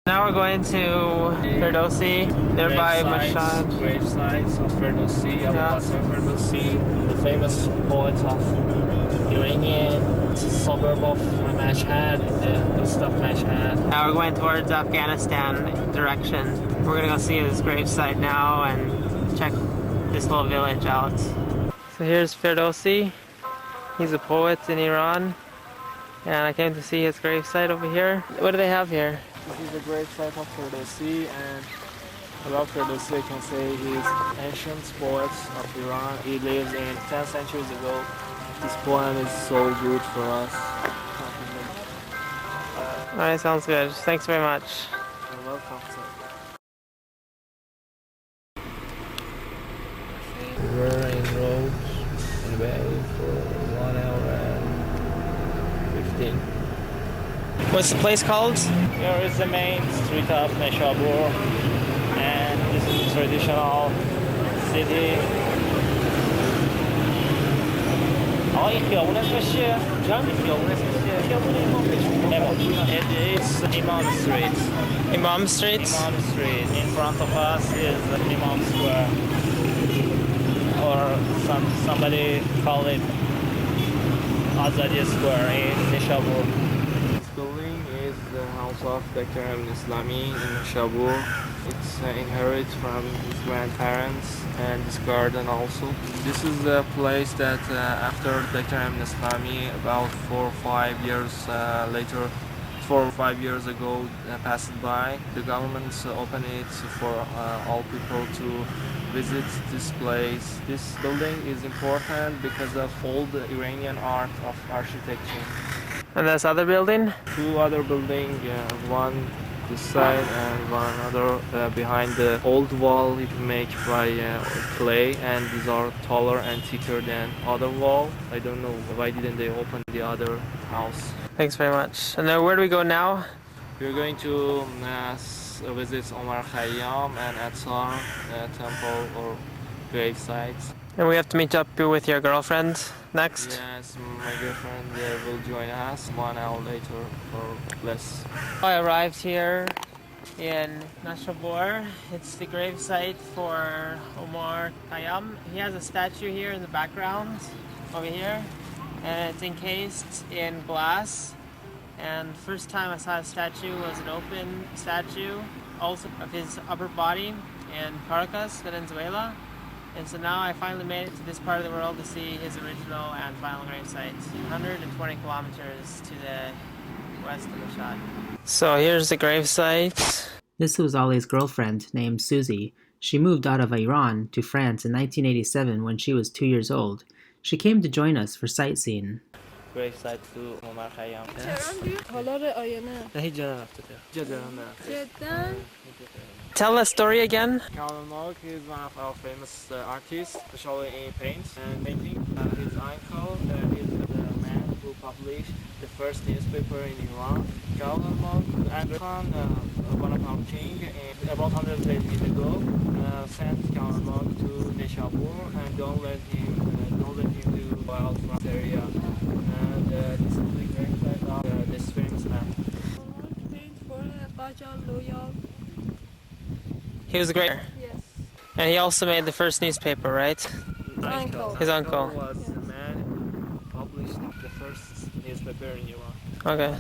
Now we're going to Ferdosi, nearby Mashhad. Gravesites of Ferdosi, Atsar Ferdosi, the famous poet of Iranian suburb of Mashhad, the east of Mashhad. Now we're going towards Afghanistan direction. We're gonna go see his gravesite now and check this little village out. So here's Ferdosi. He's a poet in Iran, and I came to see his gravesite over here. What do they have here? This is the gravesite of Ferdosi, and about Ferdosi I can say he's ancient poet of Iran. He lives in 10 centuries ago. This poem is so good for us. Alright, sounds good. Thanks very much. You're welcome, sir. We were in road in Valley for 1 hour and 15. What's the place called? Here is the main street of Nayshabur, and this is the traditional city. آقای خیابون اسمش چیه؟ جان خیابون اسمش چیه؟ خیابون امام. It is Imam Street. Imam Street? Imam Street. In front of us is the Imam Square, or somebody call it Atsar Square in Nayshabur. This building is the house of Dr. Islami in Nayshabur. It's inherited from his grandparents, and this garden also. This is the place that after Dr. Islami, about 4 or 5 years later, 4 or 5 years ago, passed by. The government opened it for all people to visit this place. This building is important because of all the Iranian art of architecture. And this other building? 2 other buildings, one this side and one another behind the old wall it made by clay, and these are taller and thicker than other wall. I don't know why didn't they open the other house. Thanks very much. And then where do we go now? We're going to visit Omar, Khayyam and Atsar temple or grave sites. And we have to meet up with your girlfriend next? Yes, my girlfriend will join us 1 hour later or less. I arrived here in Nayshabur. It's the gravesite for Omar Khayyam. He has a statue here in the background, over here, and it's encased in glass. And the first time I saw a statue was an open statue, also of his upper body in Caracas, Venezuela. And so now I finally made it to this part of the world to see his original and final gravesite, 120 kilometers to the west of Mashhad. So here's the gravesite. This was Ali's girlfriend named Susie. She moved out of Iran to France in 1987 when she was 2 years old. She came to join us for sightseeing. Gravesite to Omar Khayyam. Tell the story again. Khayyam is one of our famous artists, especially in paint and painting. His uncle is the man who published the first newspaper in Iran. Khayyam and one of our king, about 100 years ago, sent Khayyam to Nayshabur and don't let him do wild from this area. And this is the gravesite of this famous man. He was a great. Yes. And he also made the first newspaper, right? Uncle. His uncle. Was the man who published the first newspaper in Iran. Okay.